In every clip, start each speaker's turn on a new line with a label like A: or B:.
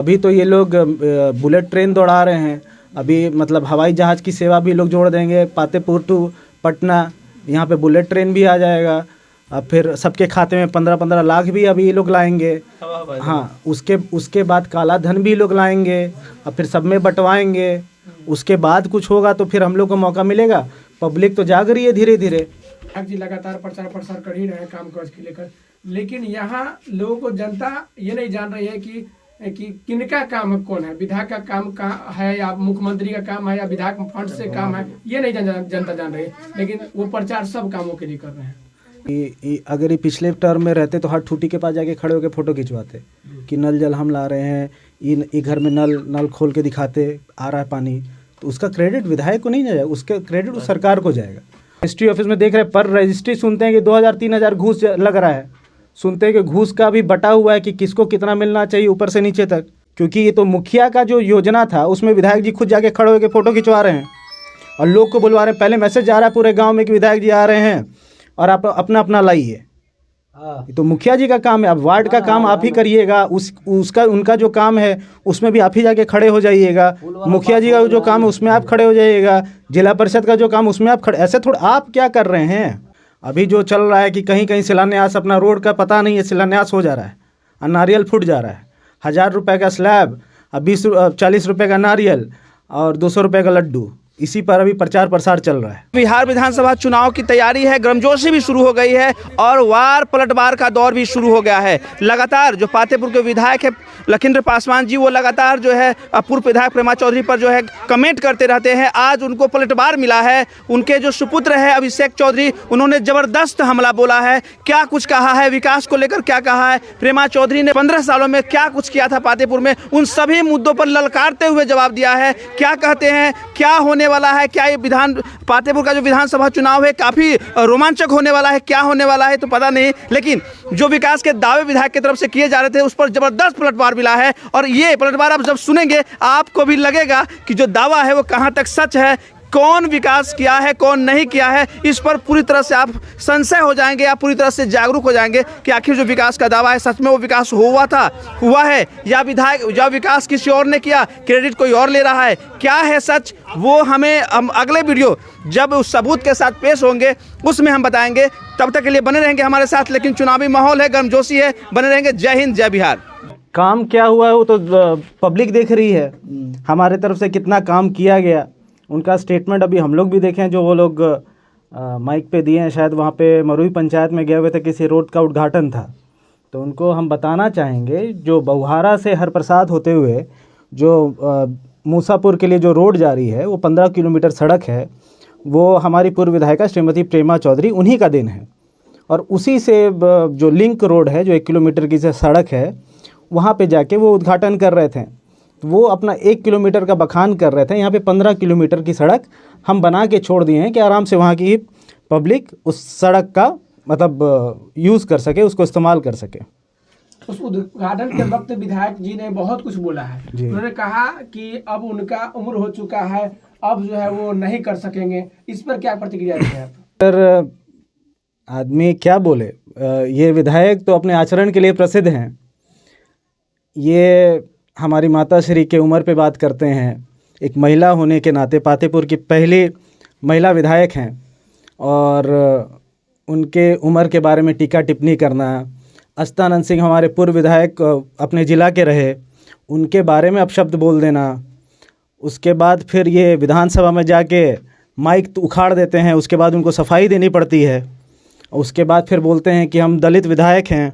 A: अभी तो ये लोग बुलेट ट्रेन दौड़ा रहे हैं। अभी मतलब हवाई जहाज़ की सेवा भी लोग जोड़ देंगे, पातेपुर टू पटना, यहाँ पे बुलेट ट्रेन भी आ जाएगा। अब फिर सबके खाते में 15-15 लाख भी अभी ये लोग लाएंगे। हाँ, उसके बाद काला धन भी लोग लाएंगे, अब फिर सब में बंटवाएंगे। उसके बाद कुछ होगा तो फिर हम लोग को मौका मिलेगा। पब्लिक तो जाग रही है धीरे धीरे।
B: जी लगातार प्रचार प्रसार कर ही रहे हैं काम काज के लेकर, लेकिन यहाँ लोगों को जनता ये नहीं जान रही है कि किनका काम कौन है, विधायक का काम का है या मुख्यमंत्री का काम है या विधायक फंड से काम है, ये नहीं जनता जान रही है। लेकिन वो प्रचार सब कामों के लिए कर रहे हैं।
A: अगर ये पिछले टर्म में रहते तो हर ठूटी के पास जाके खड़े होकर फोटो खिंचवाते कि नल जल हम ला रहे हैं, ये घर में नल खोल के दिखाते आ रहा है पानी, तो उसका क्रेडिट विधायक को नहीं जाएगा, उसका क्रेडिट उस सरकार को जाएगा। रजिस्ट्री ऑफिस में देख रहे हैं, पर रजिस्ट्री सुनते हैं कि 2000-3000 घूस लग रहा है। सुनते हैं कि घूस का भी बटा हुआ है कि किसको कितना मिलना चाहिए ऊपर से नीचे तक, क्योंकि ये तो मुखिया का जो योजना था उसमें विधायक जी खुद जाके खड़े होकर फोटो खिंचवा रहे हैं और लोग को बुलवा रहे हैं। पहले मैसेज जा रहा है पूरे गाँव में कि विधायक जी आ रहे हैं और आप अपना अपना लाइए। तो मुखिया जी का काम है, अब वार्ड का काम आप ही करिएगा, उनका जो काम है उसमें भी आप ही जाके खड़े हो जाइएगा। मुखिया जी का जो काम है उसमें आप खड़े हो जाइएगा, जिला परिषद का जो काम उसमें आप खड़े। ऐसे थोड़ा आप क्या कर रहे हैं? अभी जो चल रहा है कि कहीं कहीं शिलान्यास, अपना रोड का पता नहीं है, शिलान्यास हो जा रहा है और नारियल फूट जा रहा है। 1000 रुपये का स्लैब, अब 40 रुपये का नारियल और 200 रुपये का लड्डू, इसी पर अभी प्रचार प्रसार चल रहा है।
C: बिहार विधानसभा चुनाव की तैयारी है, गर्मजोशी भी शुरू हो गई है और वार पलटवार का दौर भी शुरू हो गया है। लगातार जो पातेपुर के विधायक है लखिंद्र पासवान जी, वो लगातार जो है पूर्व विधायक प्रेमा चौधरी पर जो है कमेंट करते रहते हैं। आज उनको पलटवार मिला है। उनके जो सुपुत्र है अभिषेक चौधरी, उन्होंने जबरदस्त हमला बोला है। क्या कुछ कहा है, विकास को लेकर क्या कहा है, प्रेमा चौधरी ने 15 सालों में क्या कुछ किया था पातेपुर में, उन सभी मुद्दों पर ललकारते हुए जवाब दिया है। क्या कहते हैं, क्या होने वाला है, क्या ये पातेपुर का जो विधानसभा चुनाव है काफी रोमांचक होने वाला है, क्या होने वाला है तो पता नहीं, लेकिन जो विकास के दावे विधायक की तरफ से किए जा रहे थे उस पर जबरदस्त पलटवार मिला है। और ये पलटवार आप जब सुनेंगे आपको भी लगेगा कि जो दावा है वो कहां तक सच है, कौन विकास किया है कौन नहीं किया है, इस पर पूरी तरह से आप संशय हो जाएंगे, आप पूरी तरह से जागरूक हो जाएंगे कि आखिर जो विकास का दावा है सच में वो विकास हुआ है या विकास किसी और ने किया, क्रेडिट कोई और ले रहा है, क्या है सच, वो हम अगले वीडियो जब उस सबूत के साथ पेश होंगे उसमें हम बताएंगे। तब तक के लिए बने रहेंगे हमारे साथ। लेकिन चुनावी माहौल है, गर्मजोशी है, बने रहेंगे। जय हिंद, जय बिहार।
A: काम क्या हुआ है वो तो पब्लिक देख रही है, हमारे तरफ से कितना काम किया गया। उनका स्टेटमेंट अभी हम लोग भी देखें, जो वो लोग माइक पे दिए हैं, शायद वहाँ पे मरुई पंचायत में गए हुए थे, किसी रोड का उद्घाटन था। तो उनको हम बताना चाहेंगे, जो बहुहारा से हरप्रसाद होते हुए जो मूसापुर के लिए जो रोड जारी है वो 15 किलोमीटर सड़क है, वो हमारी पूर्व विधायिका श्रीमती प्रेमा चौधरी उन्हीं का दिन है। और उसी से जो लिंक रोड है जो 1 किलोमीटर की सड़क है, वहाँ पे जाके वो उद्घाटन कर रहे थे। वो अपना 1 किलोमीटर का बखान कर रहे थे। यहाँ पे 15 किलोमीटर की सड़क हम बना के छोड़ दिए हैं कि आराम से वहाँ की पब्लिक उस सड़क का मतलब यूज़ कर सके, उसको इस्तेमाल कर सके।
B: उस उद्घाटन के वक्त विधायक जी ने बहुत कुछ बोला है। उन्होंने कहा कि अब उनका उम्र हो चुका है, अब जो है वो नहीं कर सकेंगे। इस पर क्या प्रतिक्रिया है?
A: सर, आदमी क्या बोले, ये विधायक तो अपने आचरण के लिए प्रसिद्ध हैं। ये हमारी माता श्री के उम्र पे बात करते हैं। एक महिला होने के नाते पातेपुर की पहली महिला विधायक हैं और उनके उम्र के बारे में टीका टिप्पणी करना। अस्तानंद सिंह हमारे पूर्व विधायक अपने ज़िला के रहे, उनके बारे में अपशब्द बोल देना। उसके बाद फिर ये विधानसभा में जाके माइक उखाड़ देते हैं, उसके बाद उनको सफाई देनी पड़ती है। उसके बाद फिर बोलते हैं कि हम दलित विधायक हैं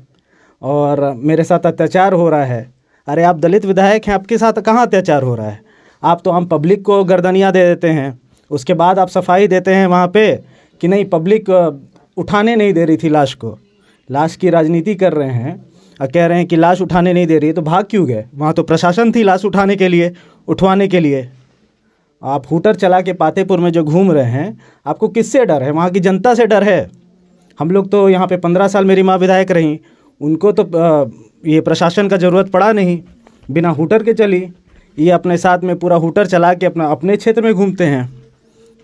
A: और मेरे साथ अत्याचार हो रहा है। अरे आप दलित विधायक हैं, आपके साथ कहाँ अत्याचार हो रहा है? आप तो हम पब्लिक को गर्दनियाँ दे देते हैं, उसके बाद आप सफाई देते हैं वहाँ पे कि नहीं पब्लिक उठाने नहीं दे रही थी लाश को। लाश की राजनीति कर रहे हैं और कह रहे हैं कि लाश उठाने नहीं दे रही है, तो भाग क्यों गए? वहाँ तो प्रशासन थी लाश उठाने के लिए, उठवाने के लिए। आप हूटर चला के पातेपुर में जो घूम रहे हैं, आपको किससे डर है? वहाँ की जनता से डर है। हम लोग तो यहाँ पे 15 साल मेरी माँ विधायक रहीं, उनको तो ये प्रशासन का ज़रूरत पड़ा नहीं, बिना हूटर के चली। ये अपने साथ में पूरा हूटर चला के अपने क्षेत्र में घूमते हैं।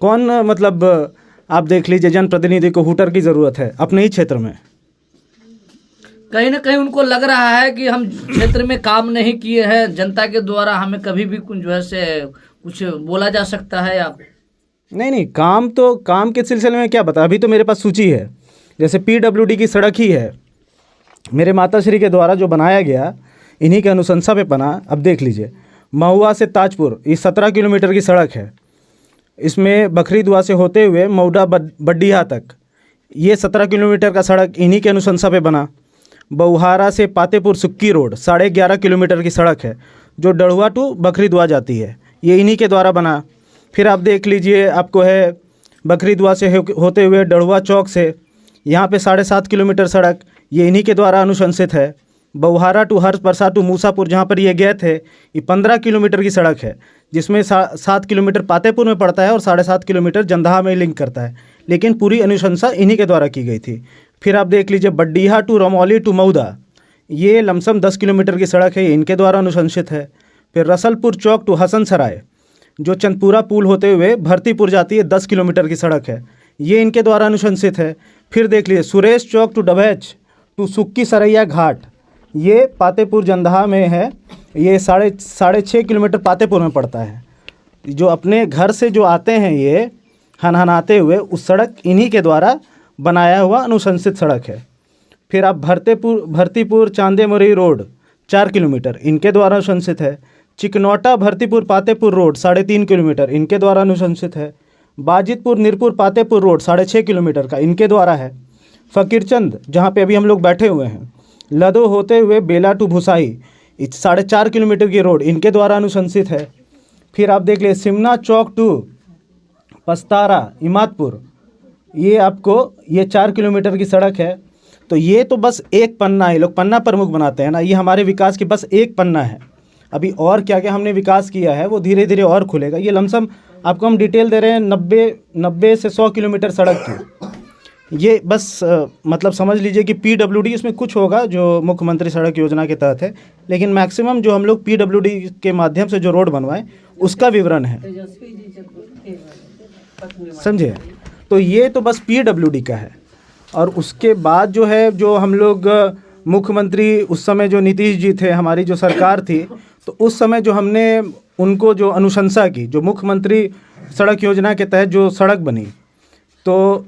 A: कौन मतलब आप देख लीजिए, जनप्रतिनिधि को हूटर की ज़रूरत है अपने ही क्षेत्र में।
D: कहीं ना कहीं उनको लग रहा है कि हम क्षेत्र में काम नहीं किए हैं, जनता के द्वारा हमें कभी भी कुछ जो है से कुछ बोला जा सकता है या
A: नहीं, काम के सिलसिले में क्या बता, अभी तो मेरे पास सूची है। जैसे PWD की सड़क ही है, मेरे माताश्री के द्वारा जो बनाया गया, इन्हीं के अनुशंसा पे बना। अब देख लीजिए, महुआ से ताजपुर ये 17 किलोमीटर की सड़क है। इसमें बखरी दुआ से होते हुए मऊडा बड्डीहा तक ये 17 किलोमीटर का सड़क इन्हीं के अनुशंसा पे बना। बहुहारा से पातेपुर सुक्की रोड 11.5 किलोमीटर की सड़क है, जो डढ़ुआ टू बखरी दुआ जाती है, ये इन्हीं के द्वारा बना। फिर आप देख लीजिए, आपको है बखरी दुआ से होते हुए डढ़ुआ चौक से यहाँ पे 7.5 किलोमीटर सड़क, ये इन्हीं के द्वारा अनुशंसित है। बहुहारा टू हर्ष प्रसाद टू मूसापुर जहाँ पर ये गए थे, ये 15 किलोमीटर की सड़क है, जिसमें 7 किलोमीटर पातेपुर में पड़ता है और 7.5 किलोमीटर जंदाहा में लिंक करता है, लेकिन पूरी अनुशंसा इन्हीं के द्वारा की गई थी। फिर आप देख लीजिए, बड्डीहा टू रमौली टू मऊदा ये लमसम 10 किलोमीटर की सड़क है, ये इनके द्वारा अनुशंसित है। फिर रसलपुर चौक टू हसन सराय जो चंदपुरा पुल होते हुए भरतीपुर जाती है, 10 किलोमीटर की सड़क है, ये इनके द्वारा अनुशंसित है। फिर देख लीजिए, सुरेश चौक टू डभैच टू सुक्की सरैया घाट ये पातेपुर जंदाहा में है, ये 6.5 किलोमीटर पातेपुर में पड़ता है। जो अपने घर से जो आते हैं ये हनहनाते हुए, उस सड़क इन्हीं के द्वारा बनाया हुआ अनुशंसित सड़क है। फिर आप भरतीपुर चांदेमुरी रोड 4 किलोमीटर इनके द्वारा अनुशंसित है। चिकनौटा भरतीपुर पातेपुर रोड 3.5 किलोमीटर इनके द्वारा अनुशंसित है। बाजितपुर निरपुर पातेपुर रोड 6.5 किलोमीटर का इनके द्वारा है। फ़कीरचंद जहाँ पे अभी हम लोग बैठे हुए हैं, लदो होते हुए बेला टू भुसाई 4.5 किलोमीटर की रोड इनके द्वारा अनुशंसित है। फिर आप देख लीजिए, सिमना चौक टू पस्तारा इमादपुर ये आपको 4 किलोमीटर की सड़क है। तो ये तो बस एक पन्ना है, लोग पन्ना प्रमुख बनाते हैं ना, ये हमारे विकास की बस एक पन्ना है। अभी और क्या क्या हमने विकास किया है वो धीरे धीरे और खुलेगा। ये लमसम आपको हम डिटेल दे रहे हैं 90 से 100 किलोमीटर सड़क की। ये बस मतलब समझ लीजिए कि PWD इसमें कुछ होगा जो मुख्यमंत्री सड़क योजना के तहत है, लेकिन मैक्सिमम जो हम लोग PWD के माध्यम से जो रोड बनवाएं उसका विवरण है, समझे। तो ये तो बस PWD का है। और उसके बाद जो है, जो हम लोग मुख्यमंत्री उस समय जो नीतीश जी थे, हमारी जो सरकार थी, तो उस समय जो हमने उनको जो अनुशंसा की, जो मुख्यमंत्री सड़क योजना के तहत जो सड़क बनी, तो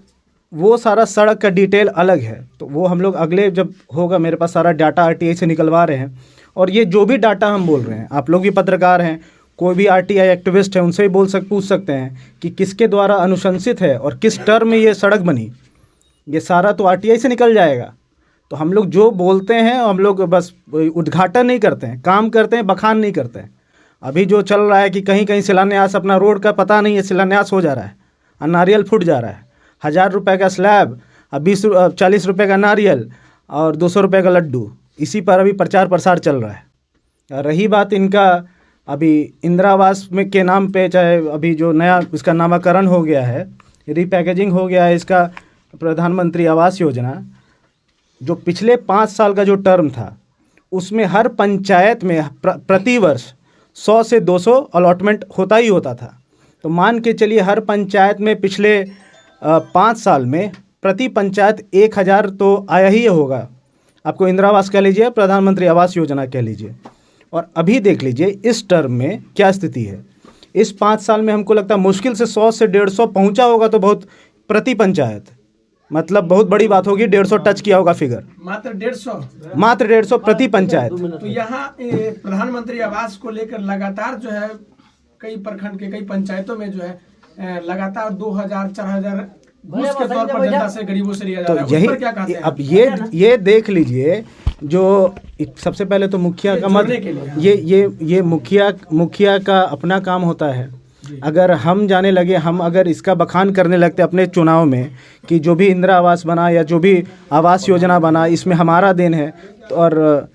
A: वो सारा सड़क का डिटेल अलग है। तो वो हम लोग अगले जब होगा, मेरे पास सारा डाटा RTI से निकलवा रहे हैं। और ये जो भी डाटा हम बोल रहे हैं, आप लोग भी पत्रकार हैं, कोई भी RTI एक्टिविस्ट है, उनसे भी पूछ सकते हैं कि किसके द्वारा अनुशंसित है और किस टर्म में ये सड़क बनी। ये सारा तो RTI से निकल जाएगा। तो हम लोग जो बोलते हैं, हम लोग बस उद्घाटन नहीं करते हैं, काम करते हैं, बखान नहीं करते हैं। अभी जो चल रहा है कि कहीं कहीं शिलान्यास, अपना रोड का पता नहीं है, शिलान्यास हो जा रहा है और नारियल फूट जा रहा है। 1000 रुपये का स्लैब, 40 रुपये का नारियल और 200 रुपये का लड्डू, इसी पर अभी प्रचार प्रसार चल रहा है। रही बात इनका अभी इंदिरा आवास में के नाम पे, चाहे अभी जो नया इसका नामकरण हो गया है, रीपैकेजिंग हो गया है इसका, प्रधानमंत्री आवास योजना, जो पिछले 5 साल का जो टर्म था, उसमें हर पंचायत में प्रतिवर्ष 100 से 200 अलॉटमेंट होता ही होता था। तो मान के चलिए हर पंचायत में पिछले 5 साल में प्रति पंचायत 1000 तो आया ही होगा। आपको इंदिरा आवास कह लीजिए, प्रधानमंत्री आवास योजना कह लीजिए। और अभी देख लीजिए इस टर्म में क्या स्थिति है। इस 5 साल में हमको लगता है मुश्किल से 100 से 150 पहुंचा होगा, तो बहुत प्रति पंचायत, मतलब बहुत बड़ी बात होगी। 150 टच किया होगा फिगर,
B: मात्र
A: 150 प्रति पंचायत।
B: तो यहाँ प्रधानमंत्री आवास को लेकर लगातार जो है कई प्रखंड के कई पंचायतों में जो है लगातार 2000 4000 घूस के तौर पर जनता से, गरीबों से लिया जा रहा है।
A: तो यही
B: क्या कहते हैं?
A: अब ये देख लीजिए, जो सबसे पहले तो मुखिया का मत, ये मुखिया का अपना काम होता है। अगर हम जाने लगे, हम अगर इसका बखान करने लगते अपने चुनाव में कि जो भी इंदिरा आवास बना या जो भी आवास योजना बना इसमें हमारा देन है, तो और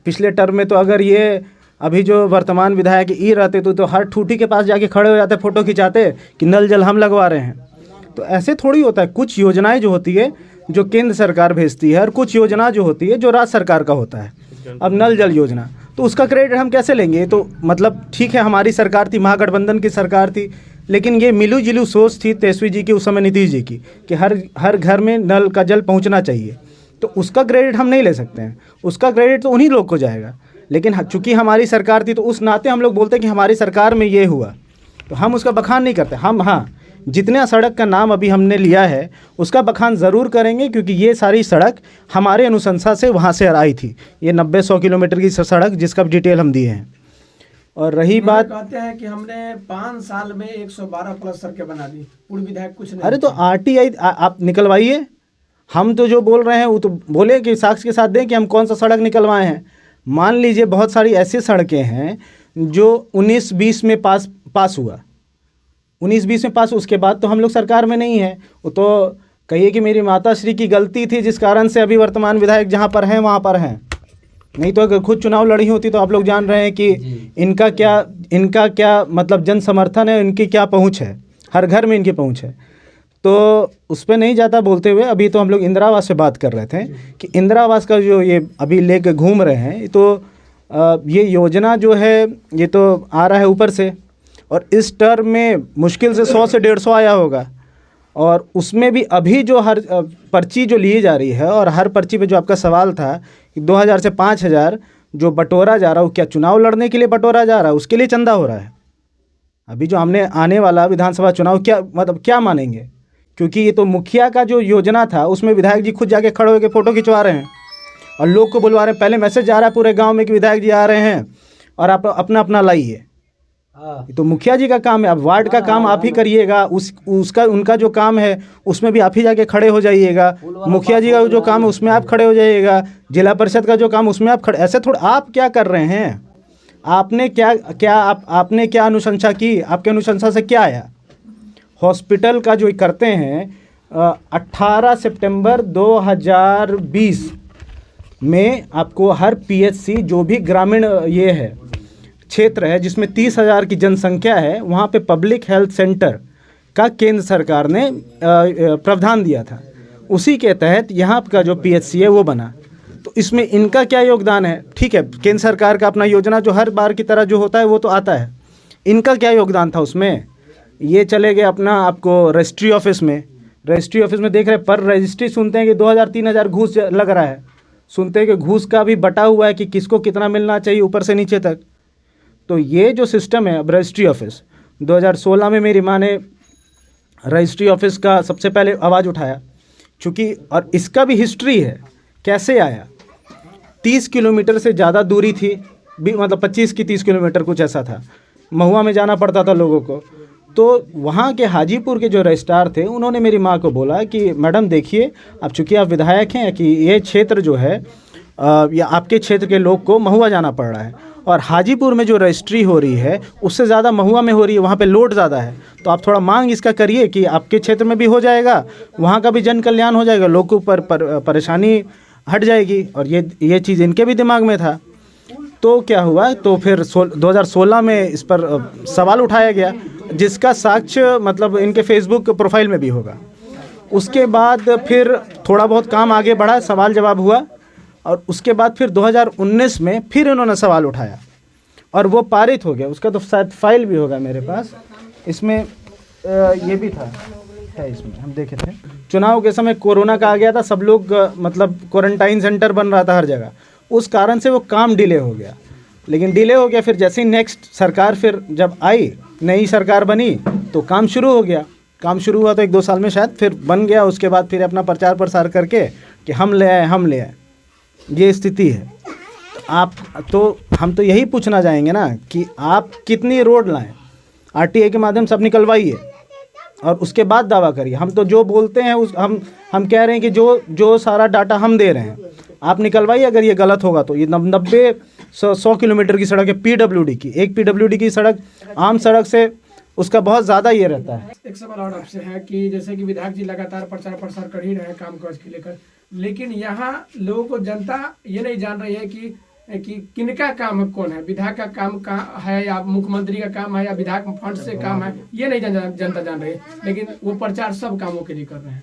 A: पिछले टर्म में तो अगर ये अभी जो वर्तमान विधायक ई रहते तो हर ठूठी के पास जाके खड़े हो जाते, फोटो खिंचाते कि नल जल हम लगवा रहे हैं। तो ऐसे थोड़ी होता है। कुछ योजनाएं जो होती है जो केंद्र सरकार भेजती है और कुछ योजना जो होती है जो राज्य सरकार का होता है। अब नल जल योजना, तो उसका क्रेडिट हम कैसे लेंगे? तो मतलब ठीक है, हमारी सरकार थी, महागठबंधन की सरकार थी, लेकिन ये मिलू जुलू सोच थी तेजस्वी जी की, उस समय नीतीश जी की, कि हर घर में नल का जल पहुंचना चाहिए। तो उसका क्रेडिट हम नहीं ले सकते हैं, उसका क्रेडिट तो उन्हीं लोग को जाएगा। लेकिन चूंकि हमारी सरकार थी तो उस नाते हम लोग बोलते हैं कि हमारी सरकार में ये हुआ, तो हम उसका बखान नहीं करते। हम हाँ, जितने सड़क का नाम अभी हमने लिया है उसका बखान ज़रूर करेंगे, क्योंकि ये सारी सड़क हमारे अनुशंसा से वहाँ से आई थी। ये 90-100 किलोमीटर की सड़क जिसका डिटेल हम दिए हैं। और रही बात,
B: कहते हैं कि हमने 5 साल में 112 प्लस सड़कें बना दी, पूर्व विधायक कुछ नहीं।
A: अरे तो RTI आप निकलवाइए। हम तो जो बोल रहे हैं वो तो बोले कि साक्ष्य के साथ दें कि हम कौन सा सड़क निकलवाए हैं। मान लीजिए बहुत सारी ऐसी सड़कें हैं जो 19-20 में पास हुआ, 19-20 में पास, उसके बाद तो हम लोग सरकार में नहीं है। वो तो कहिए कि मेरी माता श्री की गलती थी जिस कारण से अभी वर्तमान विधायक जहाँ पर हैं वहाँ पर हैं। नहीं तो अगर खुद चुनाव लड़ी होती तो आप लोग जान रहे हैं कि इनका क्या मतलब जन समर्थन है, इनकी क्या पहुँच है, हर घर में इनकी पहुँच है। तो उस पर नहीं जाता बोलते हुए अभी तो हम लोग इंदिरा आवास से बात कर रहे थे कि इंदिरा आवास का जो ये अभी लेके घूम रहे हैं, तो ये योजना जो है ये तो आ रहा है ऊपर से, और इस टर्म में मुश्किल से 100 से 150 आया होगा। और उसमें भी अभी जो हर पर्ची जो ली जा रही है, और हर पर्ची पे जो आपका सवाल था कि 2000 से 5000 जो बटोरा जा रहा है वो क्या चुनाव लड़ने के लिए बटोरा जा रहा है, उसके लिए चंदा हो रहा है। अभी जो हमने आने वाला विधानसभा चुनाव क्या मतलब क्या मानेंगे, क्योंकि ये तो मुखिया का जो योजना था उसमें विधायक जी खुद जाके खड़े होकर फ़ोटो खिंचवा रहे हैं और लोग को बुलवा रहे हैं। पहले मैसेज जा रहा है पूरे गांव में कि विधायक जी आ रहे हैं और आप अपना अपना लाइए। तो मुखिया जी का काम है, अब वार्ड का काम आप ही करिएगा, उनका जो काम है उसमें भी आप ही जाके खड़े हो जाइएगा। मुखिया जी का जो काम है उसमें आप खड़े हो जाइएगा, जिला परिषद का जो काम उसमें आप खड़े। ऐसे थोड़ा आप क्या कर रहे हैं, आपने आपने क्या अनुशंसा की, आपके अनुशंसा से क्या आया। हॉस्पिटल का जो करते हैं 18 सितंबर 2020 में आपको हर PHC जो भी ग्रामीण ये है क्षेत्र है जिसमें 30,000 की जनसंख्या है, वहाँ पे पब्लिक हेल्थ सेंटर का केंद्र सरकार ने प्रावधान दिया था। उसी के तहत यहाँ का जो PHC है वो बना। तो इसमें इनका क्या योगदान है, ठीक है, केंद्र सरकार का अपना योजना जो हर बार की तरह जो होता है वो तो आता है। इनका क्या योगदान था उसमें, ये चले गए अपना आपको रजिस्ट्री ऑफिस में देख रहे पर रजिस्ट्री सुनते हैं कि 2000-3000 घूस लग रहा है, सुनते हैं कि घूस का भी बटा हुआ है कि किसको कितना मिलना चाहिए ऊपर से नीचे तक। तो ये जो सिस्टम है अब रजिस्ट्री ऑफिस, 2016 में मेरी माँ ने रजिस्ट्री ऑफिस का सबसे पहले आवाज़ उठाया, चूँकि और इसका भी हिस्ट्री है कैसे आया। 30 किलोमीटर से ज़्यादा दूरी थी, मतलब 25 की 30 किलोमीटर कुछ ऐसा था, महुआ में जाना पड़ता था लोगों को। तो वहाँ के हाजीपुर के जो रजिस्ट्रार थे उन्होंने मेरी माँ को बोला कि मैडम देखिए, अब चूँकि आप विधायक हैं कि ये क्षेत्र जो है या आपके क्षेत्र के लोग को महुआ जाना पड़ रहा है, और हाजीपुर में जो रजिस्ट्री हो रही है उससे ज़्यादा महुआ में हो रही है, वहाँ पे लोड ज़्यादा है। तो आप थोड़ा मांग इसका करिए कि आपके क्षेत्र में भी हो जाएगा, वहाँ का भी जन कल्याण हो जाएगा, लोग को परेशानी हट जाएगी। और ये चीज़ इनके भी दिमाग में था। तो क्या हुआ, तो फिर 2016 में इस पर सवाल उठाया गया, जिसका साक्ष्य मतलब इनके फेसबुक प्रोफाइल में भी होगा। उसके बाद फिर थोड़ा बहुत काम आगे बढ़ा, सवाल जवाब हुआ, और उसके बाद फिर 2019 में फिर इन्होंने सवाल उठाया और वो पारित हो गया। उसका तो शायद फाइल भी होगा मेरे पास, इसमें ये भी था, है इसमें हम देखे थे। चुनाव के समय कोरोना का आ गया था, सब लोग मतलब क्वारंटाइन सेंटर बन रहा था हर जगह, उस कारण से वो काम डिले हो गया। लेकिन डिले हो गया, फिर जैसे ही नेक्स्ट सरकार फिर जब आई, नई सरकार बनी, तो काम शुरू हो गया। काम शुरू हुआ तो 1-2 साल में शायद फिर बन गया। उसके बाद फिर अपना प्रचार प्रसार करके कि हम ले आए, ये स्थिति है। हम तो यही पूछना चाहेंगे ना कि आप कितनी रोड लाएं, RTI के माध्यम से आप निकलवाइए और उसके बाद दावा करिए। हम तो जो बोलते हैं हम कह रहे हैं कि जो सारा डाटा हम दे रहे हैं आप निकलवाइए। अगर ये गलत होगा तो ये 90-100 किलोमीटर की सड़क है PWD की, एक PWD की सड़क आम सड़क से उसका बहुत ज़्यादा ये रहता है।
B: एक सवाल और आपसे है कि जैसे कि विधायक जी लगातार प्रचार प्रसार कर ही रहे हैं काम काज को लेकर, लेकिन यहाँ लोगों को जनता ये नहीं जान रही है कि किनका काम कौन है, विधायक का काम है या मुख्यमंत्री का काम है या विधायक फंड से काम है, ये नहीं जनता जान रही है। लेकिन वो प्रचार सब कामों के लिए कर रहे हैं।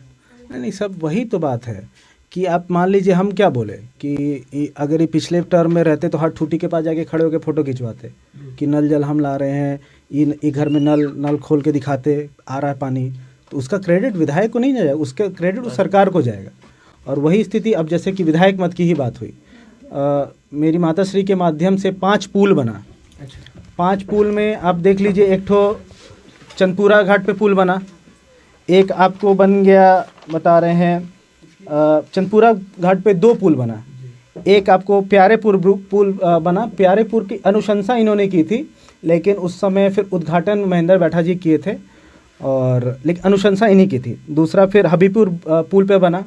A: नहीं, सब वही तो बात है कि आप मान लीजिए हम क्या बोले कि अगर ये पिछले टर्म में रहते तो हर ठूटी के पास जाके खड़े होकर फ़ोटो खिंचवाते कि नल जल हम ला रहे हैं, ये घर में नल खोल के दिखाते आ रहा है पानी, तो उसका क्रेडिट विधायक को नहीं जाएगा, उसका क्रेडिट उस सरकार को जाएगा। और वही स्थिति अब जैसे कि विधायक मत की ही बात हुई, मेरी माताश्री के माध्यम से 5 पुल बना। 5 पुल में आप देख लीजिए, एक ठो चंदपुरा घाट पे पुल बना, एक आपको बन गया बता रहे हैं चंदपुरा घाट पे 2 पुल बना, एक आपको प्यारेपुर पुल बना। प्यारेपुर की अनुशंसा इन्होंने की थी, लेकिन उस समय फिर उद्घाटन महेंद्र बैठा जी किए थे, और लेकिन अनुशंसा इन्हीं की थी। दूसरा फिर हबीबपुर पुल पे बना,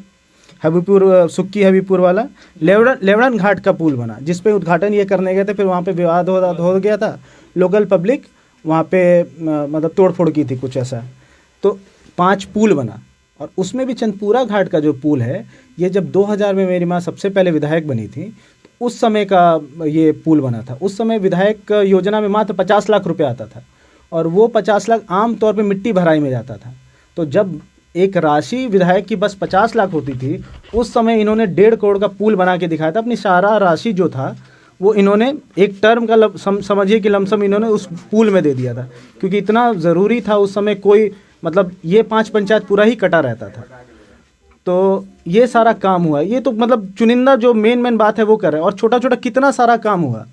A: हबीबपुर सुक्की हबीबपुर वाला। लेवड़न घाट का पुल बना, जिस पे उद्घाटन ये करने गए थे, फिर वहाँ पे विवाद हो गया था, लोकल पब्लिक वहाँ पे मतलब तोड़फोड़ की थी कुछ ऐसा। तो 5 पुल बना, और उसमें भी चंदपुरा घाट का जो पुल है, ये जब 2000 में मेरी माँ सबसे पहले विधायक बनी थी, उस समय का ये पुल बना था। उस समय विधायक योजना में मात्र 50 लाख रुपए आता था, और वो 50 लाख आम तौर पे मिट्टी भराई में जाता था। तो जब एक राशि विधायक की बस 50 लाख होती थी, उस समय इन्होंने 1.5 करोड़ का पुल बना के दिखाया था। अपनी सारा राशि जो था वो इन्होंने एक टर्म का समझिए कि लमसम इन्होंने उस पुल में दे दिया था, क्योंकि इतना ज़रूरी था उस समय। कोई मतलब ये 5 पंचायत पूरा ही कटा रहता था। तो ये सारा काम हुआ। ये तो मतलब चुनिंदा जो मेन बात है वो कर रहे हैं, और छोटा छोटा कितना सारा काम हुआ।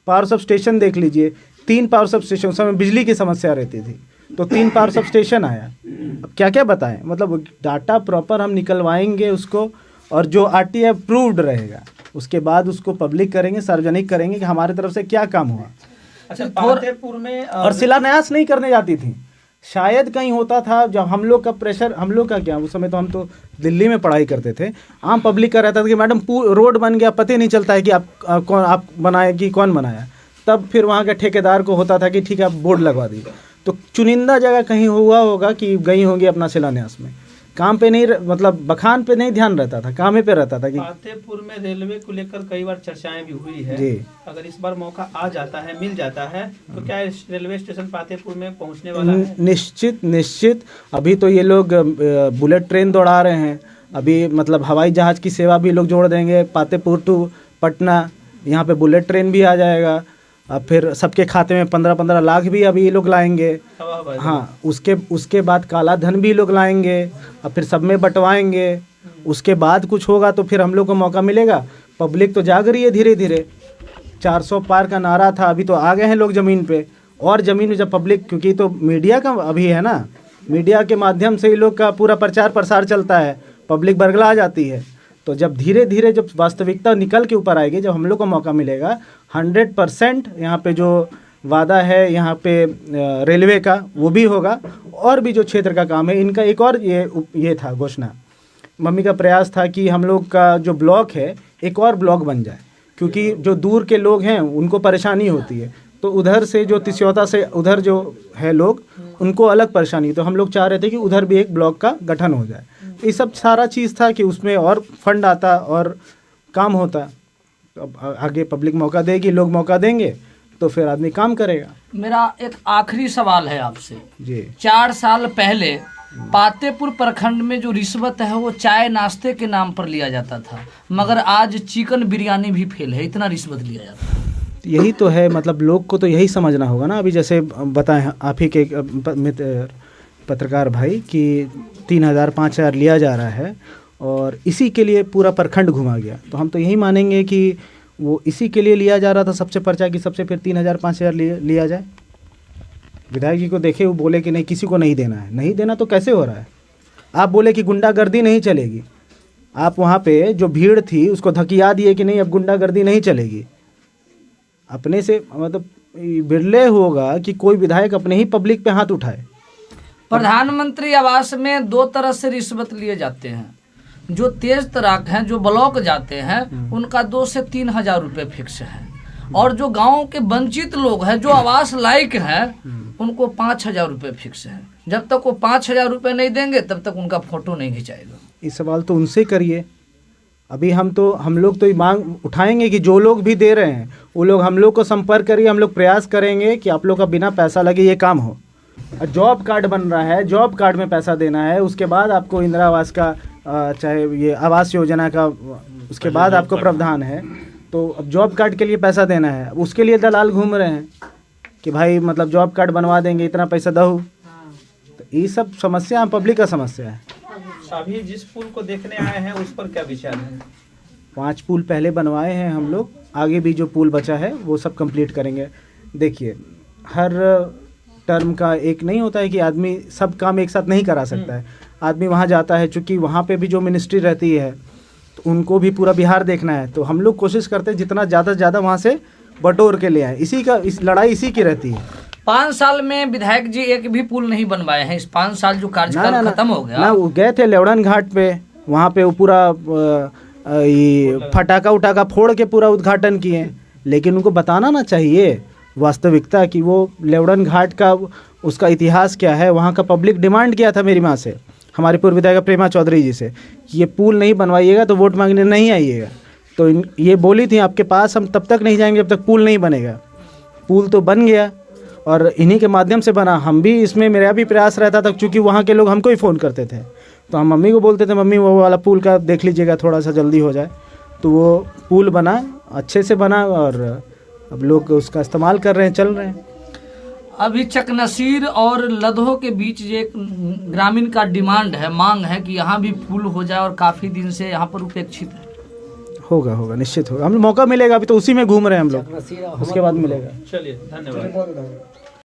A: पावर सब स्टेशन देख लीजिए, 3 पावर सब स्टेशन, उस समय बिजली की समस्या रहती थी, तो 3 पावर सब स्टेशन आया। अब क्या क्या बताएं, मतलब डाटा प्रॉपर हम निकलवाएंगे उसको, और जो RTI अप्रूव्ड रहेगा उसके बाद उसको पब्लिक करेंगे, सार्वजनिक करेंगे कि हमारे तरफ से क्या काम हुआ।
C: अच्छा, पातेपुर में
A: और शिलान्यास नहीं करने जाती थी। शायद कहीं होता था, जब हम लोग का प्रेशर, हम लोग का क्या, उस समय तो हम तो दिल्ली में पढ़ाई करते थे, आम पब्लिक का रहता था कि मैडम रोड बन गया, पता ही नहीं चलता है कि आप बनाए कि कौन बनाया। तब फिर वहाँ के ठेकेदार को होता था कि ठीक है आप बोर्ड लगवा दीजिए। तो चुनिंदा जगह कहीं हुआ होगा कि गई होंगी अपना शिलान्यास में, काम पे नहीं, मतलब बखान पे नहीं ध्यान रहता था, काम पे रहता था। कि
C: पातेपुर में रेलवे को लेकर कई बार चर्चाएं भी हुई है
A: जी।
C: अगर इस बार मौका आ जाता है, मिल जाता है, तो क्या रेलवे स्टेशन पातेपुर में पहुंचने वाला है?
A: निश्चित। अभी तो ये लोग बुलेट ट्रेन दौड़ा रहे हैं, अभी मतलब हवाई जहाज की सेवा भी लोग जोड़ देंगे, पातेपुर टू पटना, यहाँ पे बुलेट ट्रेन भी आ जाएगा। अब फिर सबके खाते में 15-15 लाख भी अभी ये लोग लाएंगे। हाँ, उसके बाद काला धन भी लोग लाएंगे, अब फिर सब में बंटवाएंगे। उसके बाद कुछ होगा तो फिर हम लोग को मौका मिलेगा। पब्लिक तो जाग रही है धीरे धीरे। 400 पार का नारा था, अभी तो आ गए हैं लोग ज़मीन पे, और ज़मीन में जब पब्लिक, क्योंकि तो मीडिया का अभी है ना, मीडिया के माध्यम से ही लोग का पूरा प्रचार प्रसार चलता है, पब्लिक बरगला जाती है। तो जब धीरे धीरे जब वास्तविकता निकल के ऊपर आएगी, जब हम लोग को मौका मिलेगा, 100% यहाँ पे जो वादा है यहाँ पे रेलवे का वो भी होगा, और भी जो क्षेत्र का काम है इनका। एक और ये था घोषणा, मम्मी का प्रयास था कि हम लोग का जो ब्लॉक है एक और ब्लॉक बन जाए, क्योंकि जो दूर के लोग हैं उनको परेशानी होती है। तो उधर से जो तिस्योता से उधर जो है लोग, उनको अलग परेशानी, तो हम लोग चाह रहे थे कि उधर भी एक ब्लॉक का गठन हो जाए। ये सब सारा चीज़ था कि उसमें और फंड आता और काम होता। अब आगे पब्लिक मौका देगी, लोग मौका देंगे, तो फिर आदमी काम करेगा।
D: मेरा एक आखिरी सवाल है आपसे
A: जी।
D: 4 साल पहले पातेपुर प्रखंड में जो रिश्वत है वो चाय नाश्ते के नाम पर लिया जाता था, मगर आज चिकन बिरयानी भी फेल है, इतना रिश्वत लिया जाता है।
A: यही तो है, मतलब लोग को तो यही समझना होगा ना। अभी जैसे बताएं आप ही के पत्रकार भाई कि 3000-5000 लिया जा रहा है, और इसी के लिए पूरा प्रखंड घुमा गया। तो हम तो यही मानेंगे कि वो इसी के लिए लिया जा रहा था, सबसे पर्चा की सबसे, फिर 3000-5000 लिया जाए। विधायक जी को देखे, वो बोले कि नहीं किसी को नहीं देना है। नहीं देना तो कैसे हो रहा है? आप बोले कि गुंडागर्दी नहीं चलेगी, आप वहाँ पे जो भीड़ थी उसको धकिया दिए कि नहीं अब गुंडागर्दी नहीं चलेगी। अपने से मतलब बिरले होगा कि कोई विधायक अपने ही पब्लिक पे हाथ उठाए।
D: प्रधानमंत्री आवास में 2 तरह से रिश्वत लिए जाते हैं। जो तेज तराक हैं, जो ब्लॉक जाते हैं, उनका 2 से 3 हजार रुपये फिक्स है, और जो गांव के वंचित लोग हैं, जो आवास लायक हैं, उनको 5000 रुपये फिक्स है। जब तक वो 5000 रुपये नहीं देंगे तब तक उनका फोटो नहीं खिंचाएगा।
A: ये सवाल तो उनसे करिए। अभी हम लोग तो ये मांग उठाएंगे कि जो लोग भी दे रहे हैं वो लोग हम लोग को संपर्क करिए। हम लोग प्रयास करेंगे कि आप लोग का बिना पैसा लगे ये काम हो। जॉब कार्ड बन रहा है, जॉब कार्ड में पैसा देना है, उसके बाद आपको इंदिरा आवास का चाहे ये आवास योजना का, उसके बाद आपको प्रावधान है। तो अब जॉब कार्ड के लिए पैसा देना है, उसके लिए दलाल घूम रहे हैं कि भाई मतलब जॉब कार्ड बनवा देंगे, इतना पैसा दो। तो ये सब समस्या पब्लिक का समस्या है।
C: अभी जिस पुल को देखने आए हैं उस पर क्या विचार है?
A: 5 पुल पहले बनवाए हैं हम लोग, आगे भी जो पुल बचा है वो सब कंप्लीट करेंगे। देखिए, हर टर्म का एक नहीं होता है कि आदमी सब काम एक साथ नहीं करा सकता है। आदमी वहाँ जाता है, चूँकि वहाँ पे भी जो मिनिस्ट्री रहती है तो उनको भी पूरा बिहार देखना है, तो हम लोग कोशिश करते हैं जितना ज़्यादा से ज़्यादा वहाँ से बटोर के ले आए। इस लड़ाई इसी की रहती है।
D: 5 साल में विधायक जी एक भी पुल नहीं बनवाए हैं। इस 5 साल जो कार्यकाल खत्म हो गया
A: ना, वो गए थे लेवड़न घाट पे, वहाँ पे वो पूरा फटाका उटाका फोड़ के पूरा उद्घाटन किए, लेकिन उनको बताना ना चाहिए वास्तविकता कि वो लेवड़न घाट का उसका इतिहास क्या है। वहाँ का पब्लिक डिमांड किया था मेरी माँ से, हमारे पूर्व विधायक प्रेमा चौधरी जी से, कि ये पुल नहीं बनवाइएगा तो वोट मांगने नहीं आइएगा। तो ये बोली थी आपके पास हम तब तक नहीं जाएंगे जब तक पुल नहीं बनेगा। पुल तो बन गया और इन्हीं के माध्यम से बना। हम भी इसमें, मेरा भी प्रयास रहता था, क्योंकि वहाँ के लोग हमको ही फ़ोन करते थे, तो हम मम्मी को बोलते थे मम्मी वो वाला पुल का देख लीजिएगा, थोड़ा सा जल्दी हो जाए। तो वो पुल बना, अच्छे से बना और अब लोग उसका इस्तेमाल कर रहे हैं, चल रहे हैं।
D: अभी चकनसीर और लदहो के बीच ये एक ग्रामीण का डिमांड है, मांग है कि यहाँ भी पुल हो जाए और काफ़ी दिन से यहाँ पर उपेक्षित है।
A: होगा, निश्चित होगा। हम मौका मिलेगा, अभी तो उसी में घूम रहे हैं हम लोग, उसके बाद मिलेगा।
C: चलिए, धन्यवाद।